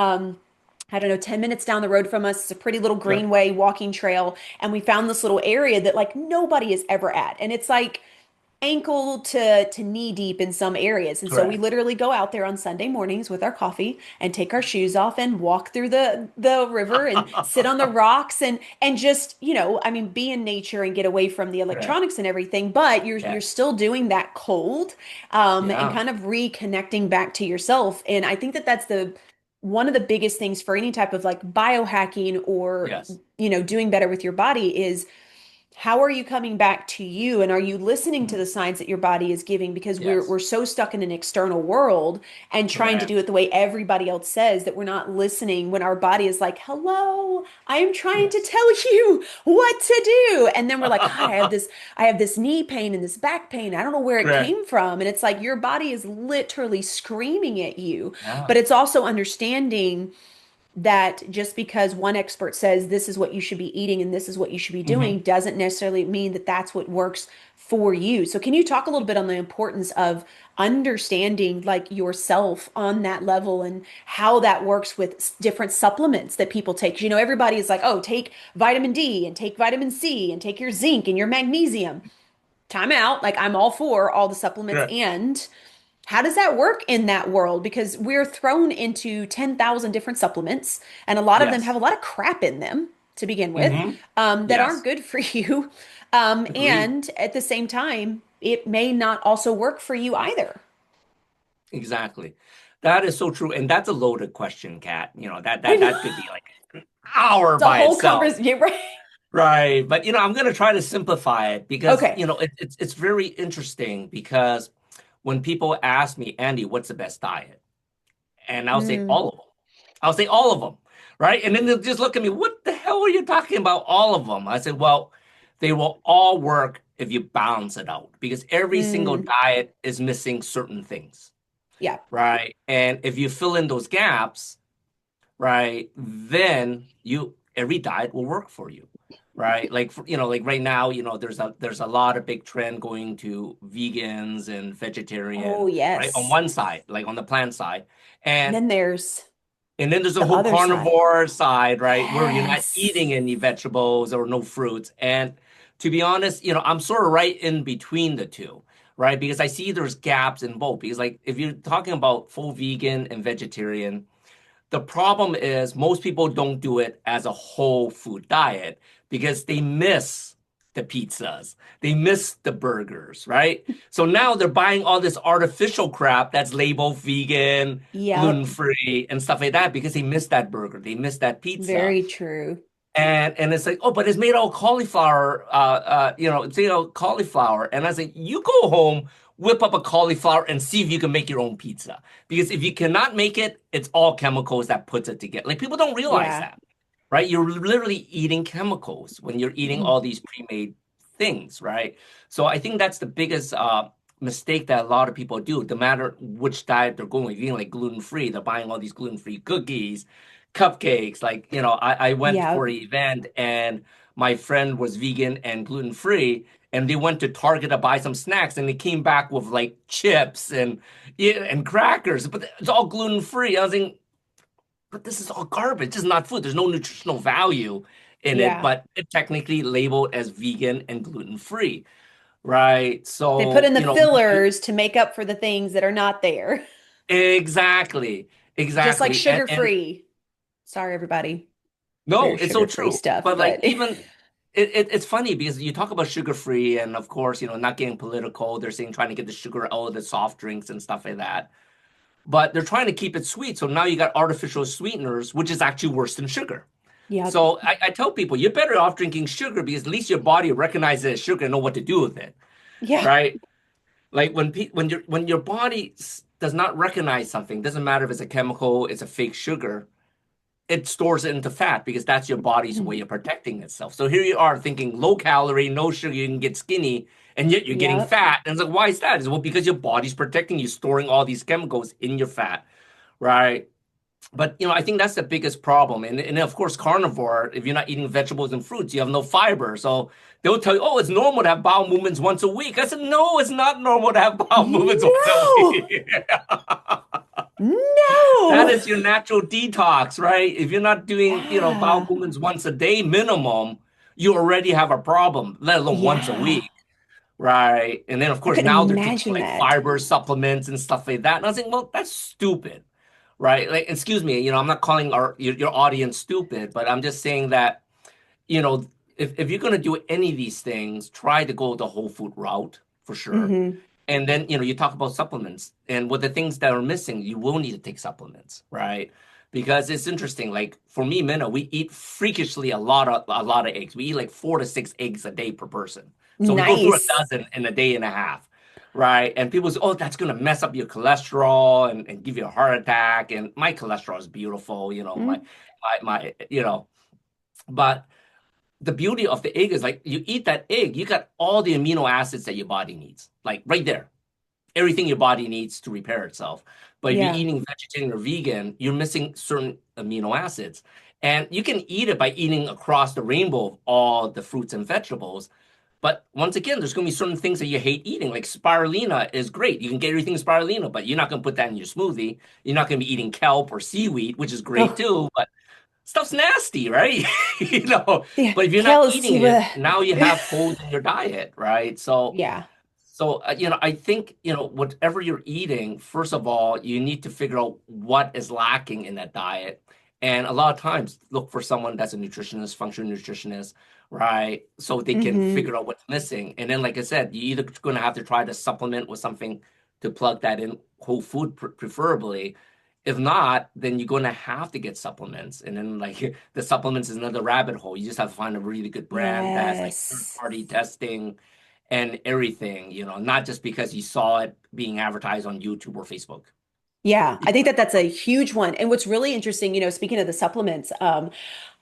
I don't know, 10 minutes down the road from us. It's a pretty little Yep. greenway walking trail. And we found this little area that like nobody is ever at. And it's like ankle to knee deep in some areas. And so we Correct. literally go out there on Sunday mornings with our coffee and take our shoes off and walk through the river and sit on the rocks and just, I mean, be in nature and get away from the Correct. electronics and everything, but you're Yes. still doing that cold and Yeah. kind of reconnecting back to yourself. And I think that that's the one of the biggest things for any type of like biohacking or Yes. doing better with your body is how are you coming back to you and are you listening to Mhm. the signs that your body is giving because we're Yes. so stuck in an external world and trying to do Correct. it the way everybody else says that we're not listening when our body is like, hello, I am trying to Yes. tell you what to do. And then we're like, God, I have this knee pain and this back pain, I don't know where it Correct. came from. And it's like your body is literally screaming at you, Yeah. but it's also understanding that just because one expert says this is what you should be eating and this is what you should be doing Hmm. doesn't necessarily mean that that's what works for you. So can you talk a little bit on the importance of understanding like yourself on that level and how that works with different supplements that people take? 'Cause, everybody is like, "Oh, take vitamin D and take vitamin C and take your zinc and your magnesium." Time out. Like I'm all for all the supplements Correct. and how does that work in that world? Because we're thrown into 10,000 different supplements, and a lot of them have Yes. a lot of crap in them to begin with Hmm. that aren't Yes. good for you. Agreed. And at the same time, it may not also work for you either. Exactly. That is so true. And that's a loaded question, Kat. That I that know that could be like an hour it's a by whole itself. conversation, right? Right. But I'm gonna try to simplify it because Okay. it's very interesting because when people ask me, Andy, what's the best diet? And I'll say Mm, all of them. I'll say all of them. Right. And then they'll just look at me, what the hell are you talking about? All of them. I said, well, they will all work if you balance it out because every single mm, diet is missing certain things. yeah. Right. And if you fill in those gaps, right, then every diet will work for you. Right. Like, like right now, there's a lot of big trend going to vegans and Oh, vegetarian, right? On yes. one side, like on the plant side. And And then there's and then there's a the whole other side. carnivore side, right, where you're not Yes. eating any vegetables or no fruits. And to be honest, I'm sort of right in between the two, right? Because I see there's gaps in both. Because like if you're talking about full vegan and vegetarian, the problem is most people don't do it as a whole food diet because they miss the pizzas, they miss the burgers, right? So now they're buying all this artificial crap that's labeled vegan, gluten Yep. free, and stuff like that because they miss that burger, they miss that pizza. Very true. And it's like, oh, but it's made out of cauliflower, it's made out of cauliflower. And I was like, you go home, whip up a cauliflower and see if you can make your own pizza. Because if you cannot make it, it's all chemicals that puts it together. Like people don't realize Yeah. that, right? You're literally eating chemicals when you're eating all these pre-made things, right? So I think that's the biggest mistake that a lot of people do. No matter which diet they're going, eating like gluten-free, they're buying all these gluten-free cookies, cupcakes. Like, I went for Yep. an event and my friend was vegan and gluten-free, and they went to Target to buy some snacks, and they came back with like chips and yeah, and crackers, but it's all gluten-free. I was thinking, but this is all garbage. This is not food. There's no nutritional value in it, Yeah. but it technically labeled as vegan and gluten-free, right? They put So, in the fillers to make up for the things that are not there. exactly, Just like exactly. And sugar-free. Sorry, everybody. no, There's it's so sugar-free true. stuff, But like but even it's funny because you talk about sugar free and of course, not getting political. They're saying trying to get the sugar out of the soft drinks and stuff like that. But they're trying to keep it sweet. So now you got artificial sweeteners, which is actually worse than sugar. yep. So I tell people you're better off drinking sugar because at least your body recognizes it as sugar and know what to do with it, Yeah. right? Like when your body does not recognize something, doesn't matter if it's a chemical, it's a fake sugar, it stores it into fat because that's your body's way of protecting itself. So here you are thinking low calorie, no sugar, you can get skinny, and yet you're getting Yep. fat. And it's like, why is that? It's well, because your body's protecting you, storing all these chemicals in your fat, right? But I think that's the biggest problem. And of course, carnivore, if you're not eating vegetables and fruits, you have no fiber. So they'll tell you, oh, it's normal to have bowel movements once a week. I said, no, it's not normal to have bowel movements once a No. week. That No. is your natural detox, right? If you're not doing, bowel Yeah. movements once a day minimum, you already have a problem, let alone once a Yeah. week, right? And then, of I course, couldn't now they're taking imagine like that. fiber supplements and stuff like that. And I was like, well, that's stupid, right? Like, excuse me, I'm not calling your audience stupid, but I'm just saying that, you know, if you're going to do any of these things, try to go the whole food route for sure. Hmm. And then, you talk about supplements and with the things that are missing, you will need to take supplements, right? Because it's interesting. Like for me, Minna, we eat freakishly a lot of eggs. We eat like 4 to 6 eggs a day per person. So we go through a Nice. dozen in a day and a half, right? And people say, oh, that's gonna mess up your cholesterol and give you a heart attack. And my cholesterol is beautiful, Mm. but the beauty of the egg is like you eat that egg, you got all the amino acids that your body needs, like right there, everything your body needs to repair itself. But if you're Yeah. eating vegetarian or vegan, you're missing certain amino acids. And you can eat it by eating across the rainbow of all the fruits and vegetables. But once again, there's going to be certain things that you hate eating. Like spirulina is great. You can get everything spirulina, but you're not going to put that in your smoothie. You're not going to be eating kelp or seaweed, which is great Oh, too. But stuff's nasty, right? you know, yeah. but if you're not Kale is eating it, now you have holes in your diet, right? So yeah. I think, whatever you're eating, first of all, you need to figure out what is lacking in that diet. And a lot of times, look for someone that's a nutritionist, functional nutritionist, right? So they can Hmm. figure out what's missing. And then, like I said, you're either going to have to try to supplement with something to plug that in, whole food preferably. If not, then you're going to have to get supplements. And then, like, the supplements is another rabbit hole. You just have to find a really good brand that's like third Yes. party testing and everything, not just because you saw it being advertised on YouTube or Facebook. Yeah, I think that that's a huge one. And what's really interesting, speaking of the supplements,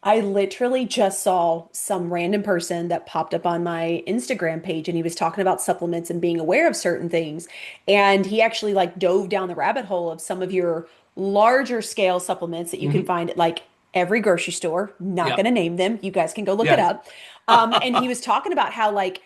I literally just saw some random person that popped up on my Instagram page and he was talking about supplements and being aware of certain things. And he actually like dove down the rabbit hole of some of your larger scale supplements that you can Hmm. find at like every grocery store. Not going Yep. to name them. You guys can go look it Yes. up. And he was talking about how like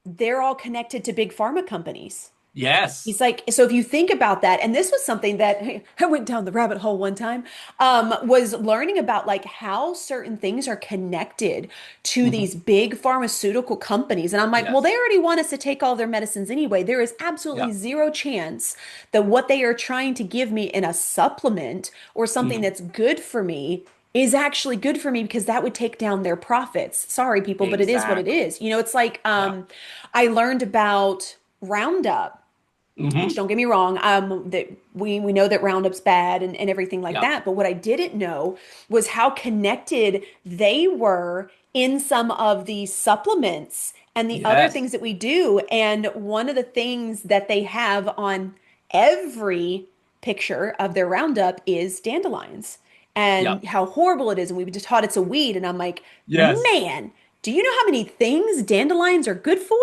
they're all connected to big pharma companies. Yes. He's like, so if you think about that, and this was something that I went down the rabbit hole one time, was learning about like how certain things are connected to Hmm. these big pharmaceutical companies. And I'm like, well, they Yes. already want us to take all their medicines anyway. There is absolutely Yeah. zero chance that what they are trying to give me in a supplement or something Hmm. that's good for me is actually good for me because that would take down their profits. Sorry, people, but it is what it Exactly. is. You know, it's like Yeah. I learned about Roundup, which Hmm. don't get me wrong, that we know that Roundup's bad and everything like Yeah. that. But what I didn't know was how connected they were in some of the supplements and the other Yes. things that we do. And one of the things that they have on every picture of their Roundup is dandelions Yeah. and how horrible it is. And we've been taught it's a weed. And I'm like, Yes. man, do you know how many things dandelions are good for?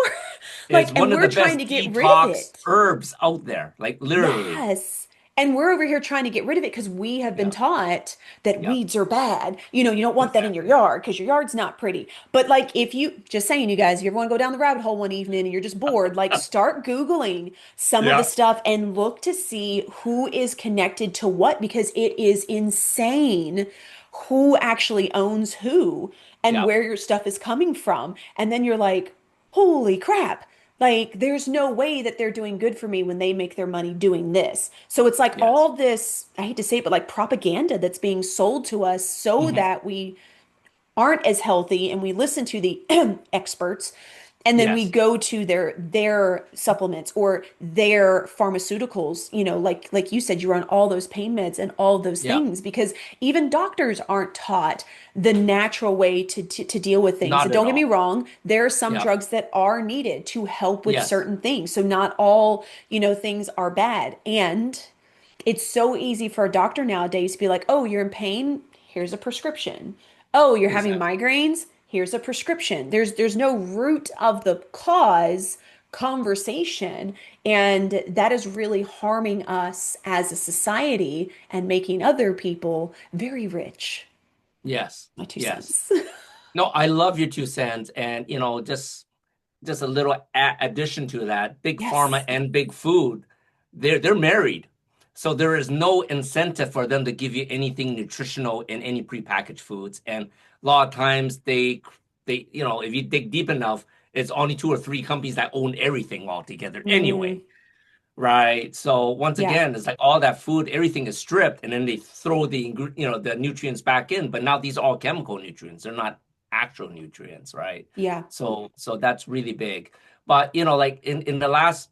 It's Like, and one of we're the trying best to get rid of detox it. herbs out there, like literally. Yes. And we're over here trying to get rid of it because we have been Yeah. taught that Yeah. weeds are bad. You know, you don't want that in your Exactly. yard because your yard's not pretty. But like if you just saying you guys, you ever want to go down the rabbit hole one evening and you're just bored, like start Googling some of the Yeah. stuff and look to see who is connected to what because it is insane who actually owns who and Yeah. where your stuff is coming from. And then you're like, holy crap. Like, there's no way that they're doing good for me when they make their money doing this. So it's like Yes. all this, I hate to say it, but like propaganda that's being sold to us so Hmm. that we aren't as healthy and we listen to the experts and then we Yes. go to their supplements or their pharmaceuticals, you know, like you said, you're on all those pain meds and all those Yeah. things because even doctors aren't taught the natural way to deal with things. And Not at don't get me all. wrong, there are some Yeah. drugs that are needed to help with Yes. certain things. So not all, you know, things are bad. And it's so easy for a doctor nowadays to be like, oh, you're in pain, here's a prescription. Oh, you're having Exactly. migraines, here's a prescription. There's no root of the cause conversation, and that is really harming us as a society and making other people very rich. Yes. My two Yes. cents. No, I love your 2 cents, and just a little addition to that. Big pharma Yes. and big food, they're married, so there is no incentive for them to give you anything nutritional in any prepackaged foods. And a lot of times they if you dig deep enough, it's only two or three companies that own everything altogether Mm, anyway. Right. So once yeah. again, it's like all that food, everything is stripped, and then they throw the nutrients back in. But now these are all chemical nutrients; they're not actual nutrients, right? Yeah. So that's really big. But like in the last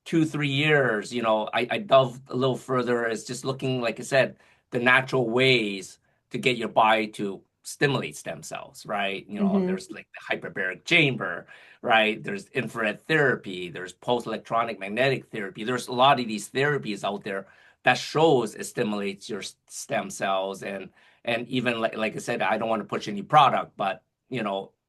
2, 3 years, I dove a little further. Is just looking, like I said, the natural ways to get your body to stimulate stem cells, right? Hmm. There's like the hyperbaric chamber, right? There's infrared therapy, there's post electronic magnetic therapy. There's a lot of these therapies out there that shows it stimulates your stem cells. And even like I said, I don't want to push any product, but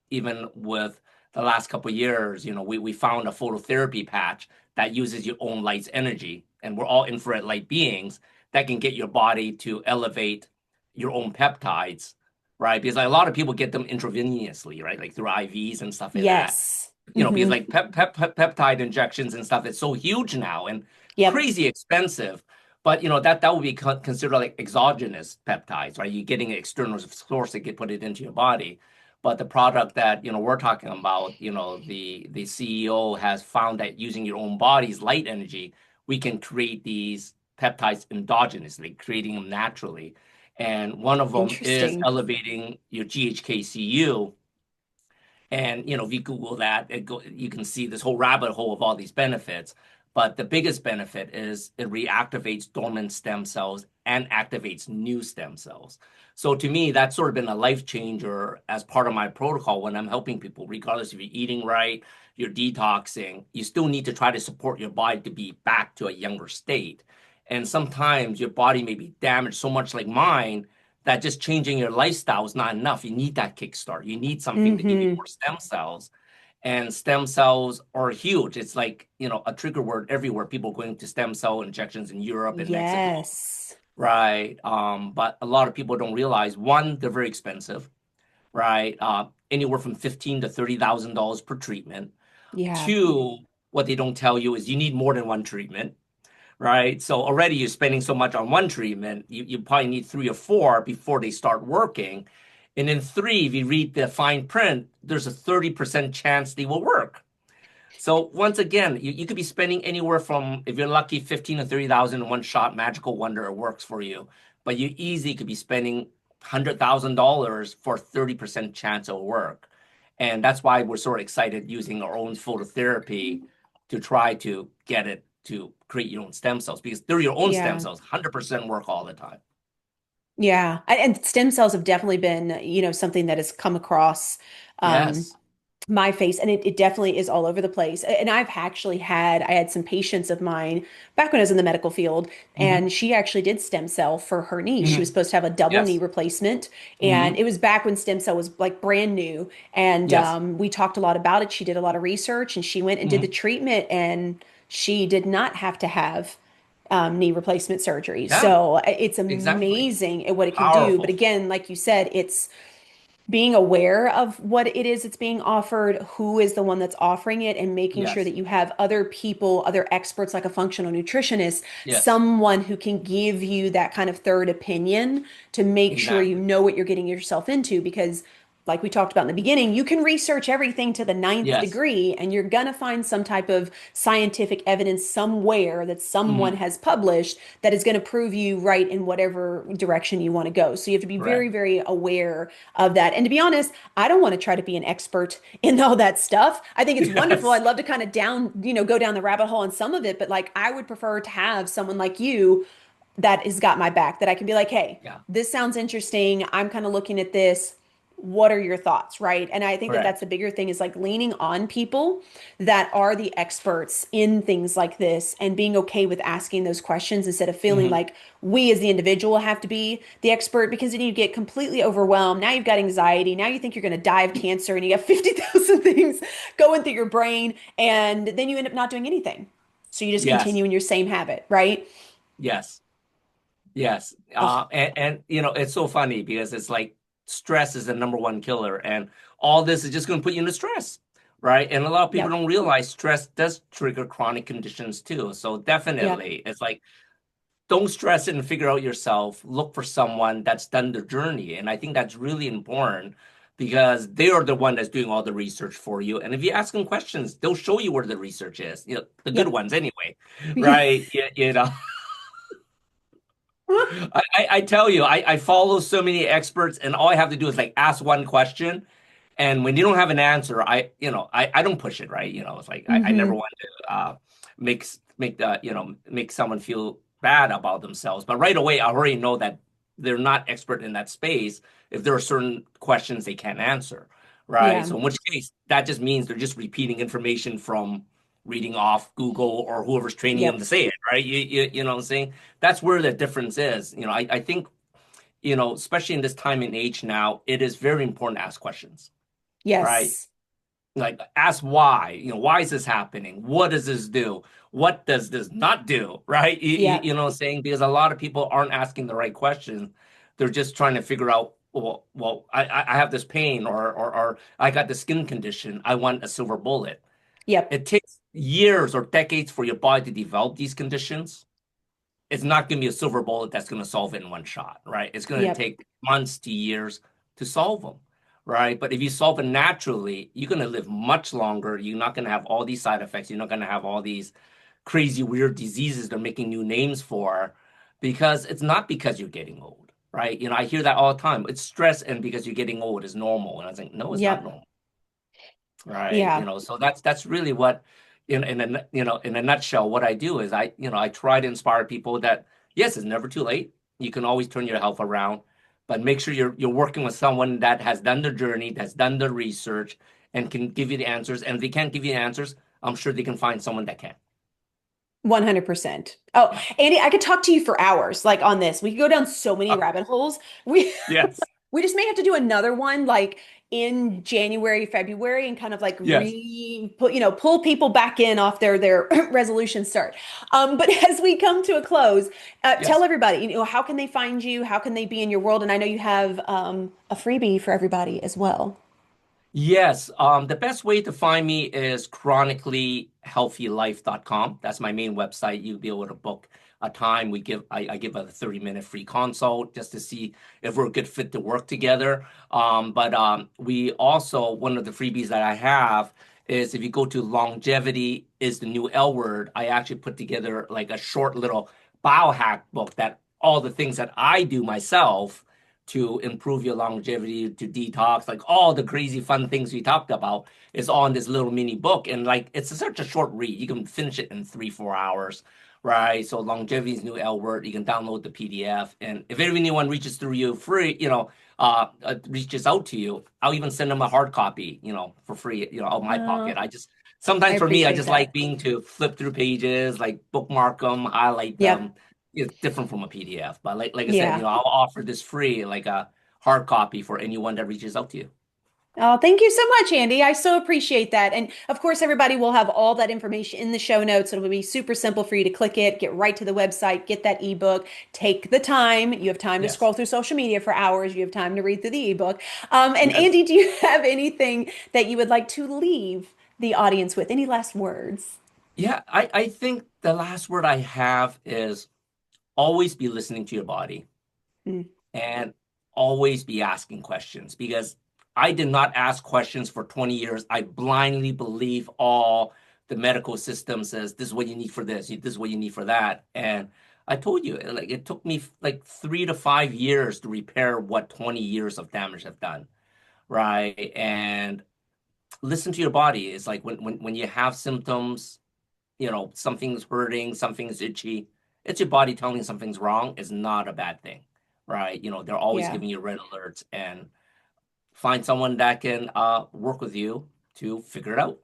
even with the last couple of years, we found a phototherapy patch that uses your own light's energy, and we're all infrared light beings that can get your body to elevate your own peptides, right? Because like, a lot of people get them intravenously, right? Like through IVs and stuff like that. Yes. Because Hmm. like peptide injections and stuff is so huge now and Yep. crazy expensive. But that would be considered like exogenous peptides, right? You're getting an external source to get put it into your body. But the product that we're talking about, the CEO has found that using your own body's light energy, we can create these peptides endogenously, creating them naturally. And one of them is Interesting. elevating your GHKCU. And if you Google that, you can see this whole rabbit hole of all these benefits. But the biggest benefit is it reactivates dormant stem cells and activates new stem cells. So to me, that's sort of been a life changer as part of my protocol when I'm helping people, regardless if you're eating right, you're detoxing, you still need to try to support your body to be back to a younger state. And sometimes your body may be damaged so much like mine that just changing your lifestyle is not enough. You need that kickstart. You need something to give you Hmm. more stem cells. And stem cells are huge. It's like, a trigger word everywhere. People going to stem cell injections in Europe and Mexico, Yes. right? But a lot of people don't realize, one, they're very expensive, right? Anywhere from 15 to $30,000 per treatment. Yeah. Two, what they don't tell you is you need more than one treatment, right? So already you're spending so much on one treatment, you probably need three or four before they start working. And in three, if you read the fine print, there's a 30% chance they will work. So once again, you could be spending anywhere from, if you're lucky, 15 to 30,000 in one shot, magical wonder, it works for you. But you easily could be spending $100,000 for 30% chance it'll work. And that's why we're sort of excited using our own phototherapy to try to get it to create your own stem cells, because they're your own stem Yeah. cells, 100% work all the time. Yeah. And stem cells have definitely been, something that has come across um, Yes. my face, and it definitely is all over the place. And I had some patients of mine back when I was in the medical field, Hmm. and she actually did stem cell for her knee. She was Hmm. supposed to have a double knee Yes. replacement, and Hmm. it was back when stem cell was like brand new. And Yes. we talked a lot about it. She did a lot of research, and she went and did the Hmm. treatment, and she did not have to have knee replacement surgery. Yeah, So it's exactly. amazing at what it can do. But Powerful. again, like you said, it's being aware of what it is that's being offered, who is the one that's offering it, and making sure Yes. that you have other people, other experts like a functional nutritionist, Yes. someone who can give you that kind of third opinion to make sure you Exactly. know what you're getting yourself into. Because, like we talked about in the beginning, you can research everything to the ninth Yes. degree, and you're going to find some type of scientific evidence somewhere that someone Hmm. has published that is going to prove you right in whatever direction you want to go. So you have to be very, Correct. very aware of that. And to be honest, I don't want to try to be an expert in all that stuff. I think it's wonderful. Yes. I'd love to kind of go down the rabbit hole on some of it, but like I would prefer to have someone like you that has got my back, that I can be like, hey, Yeah. this sounds interesting. I'm kind of looking at this. What are your thoughts, right? And I think that that's Correct. the bigger thing, is like leaning on people that are the experts in things like this, and being okay with asking those questions instead of feeling Hmm. like we as the individual have to be the expert, because then you get completely overwhelmed. Now you've got anxiety. Now you think you're going to die of cancer, and you got 50,000 things going through your brain, and then you end up not doing anything. So you just Yes. continue in your same habit, right? Yes. Yes. Oh, And it's so funny because it's like stress is the number one killer, and all this is just going to put you into stress, right? And a lot of people yep, don't realize stress does trigger chronic conditions too. So yep, definitely, it's like don't stress it and figure out yourself. Look for someone that's done the journey. And I think that's really important because they are the one that's doing all the research for you. And if you ask them questions, they'll show you where the research is, the good yep. ones anyway, Yeah. right? I tell you, I follow so many experts, and all I have to do is like ask one question. And when you don't have an answer, I don't push it, right? It's like I never Hmm. want to make someone feel bad about themselves. But right away, I already know that they're not expert in that space if there are certain questions they can't answer, right? Yeah. So in which case, that just means they're just repeating information from reading off Google or whoever's training them to Yep. say it, right? You know what I'm saying? That's where the difference is. I think, especially in this time and age now, it is very important to ask questions, right? Yes. Like ask why, why is this happening? What does this do? What does this not do? Right? You Yep. know what I'm saying? Because a lot of people aren't asking the right questions. They're just trying to figure out, well, I have this pain or I got the skin condition. I want a silver bullet. Yep. It takes years or decades for your body to develop these conditions. It's not going to be a silver bullet that's going to solve it in one shot, right? It's going to Yep. take months to years to solve them, right? But if you solve it naturally, you're going to live much longer. You're not going to have all these side effects. You're not going to have all these crazy, weird diseases they're making new names for, because it's not because you're getting old, right? I hear that all the time. It's stress, and because you're getting old is normal. And I was like, no, it's not Yep. normal, right? Yeah. So that's really what in a nutshell what I do is I try to inspire people that yes, it's never too late. You can always turn your health around, but make sure you're working with someone that has done the journey, that's done the research, and can give you the answers. And if they can't give you the answers, I'm sure they can find someone that can. 100%. Oh, Yeah. Andy, I could talk to you for hours like on this. We could go down so many Uh, rabbit holes. We yes. we just may have to do another one like in January, February, and kind of like Yes. pull people back in off their resolution start. But as we come to a close, tell Yes. everybody, how can they find you? How can they be in your world? And I know you have a freebie for everybody as well. Yes, the best way to find me is chronicallyhealthylife.com. That's my main website. You'll be able to book a time. I give a 30-minute free consult just to see if we're a good fit to work together. But we also, one of the freebies that I have is if you go to longevity is the new L word, I actually put together like a short little biohack book that all the things that I do myself to improve your longevity, to detox, like all the crazy fun things we talked about is on this little mini book. And like it's such a short read. You can finish it in 3, 4 hours, right? So longevity is new L word. You can download the PDF. And if anyone reaches through you free, reaches out to you, I'll even send them a hard copy, for free, out of my pocket. I Sometimes for me, I appreciate just like that. being to flip through pages, like bookmark them, highlight them. Yep. It's different from a PDF, but like I said, Yeah. I'll offer this free, like a hard copy for anyone that reaches out to you. Oh, thank you so much, Andy. I so appreciate that. And of course, everybody will have all that information in the show notes. It'll be super simple for you to click it, get right to the website, get that ebook, take the time. You have time to Yes. scroll through social media for hours. You have time to read through the ebook. And Yes. Andy, do you have anything that you would like to leave the audience with? Any last words? Yeah, I think the last word I have is always be listening to your body Mm, and always be asking questions because I did not ask questions for 20 years. I blindly believe all the medical system says this is what you need for this, this is what you need for that. And I told you, like it took me like 3 to 5 years to repair what 20 years of damage have done, right? And listen to your body. It's like when you have symptoms, something's hurting, something's itchy. It's your body telling you something's wrong. It's not a bad thing, right? They're always yeah. giving you red alerts and find someone that can work with you to figure it out.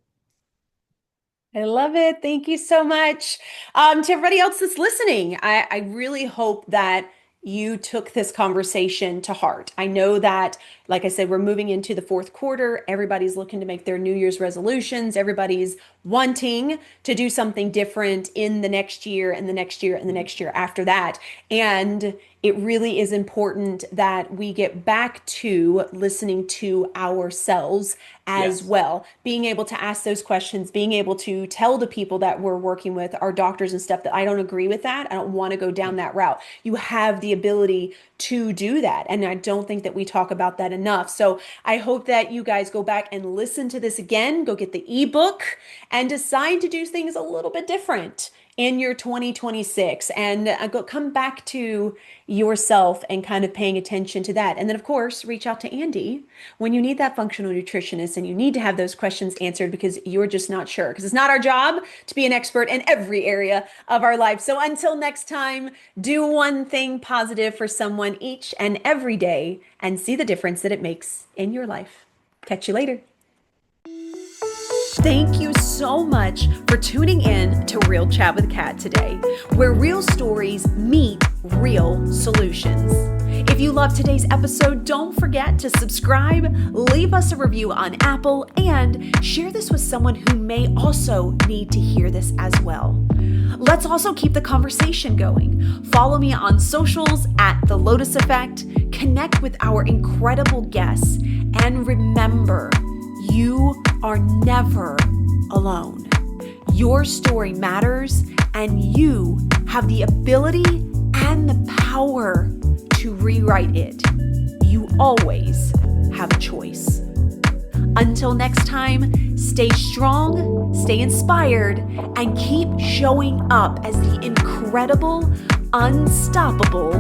I love it. Thank you so much. To everybody else that's listening, I really hope that you took this conversation to heart. I know that, like I said, we're moving into the fourth quarter. Everybody's looking to make their New Year's resolutions. Everybody's wanting to do something different in the next year and the next year and the next year after that. And it really is important that we get back to listening to ourselves as Yes. well. Being able to ask those questions, being able to tell the people that we're working with, our doctors and stuff, that I don't agree with that. I don't want to go down that route. You have the ability to do that. And I don't think that we talk about that enough. So I hope that you guys go back and listen to this again, go get the ebook and decide to do things a little bit different in your 2026 and come back to yourself and kind of paying attention to that. And then, of course, reach out to Andy when you need that functional nutritionist and you need to have those questions answered because you're just not sure. Because it's not our job to be an expert in every area of our life. So until next time, do one thing positive for someone each and every day and see the difference that it makes in your life. Catch you later. Thank you so much for tuning in to Real Chat with Kat today, where real stories meet real solutions. If you loved today's episode, don't forget to subscribe, leave us a review on Apple, and share this with someone who may also need to hear this as well. Let's also keep the conversation going. Follow me on socials at The Lotus Effect, connect with our incredible guests, and remember, you are never alone. Your story matters, and you have the ability and the power to rewrite it. You always have a choice. Until next time, stay strong, stay inspired, and keep showing up as the incredible, unstoppable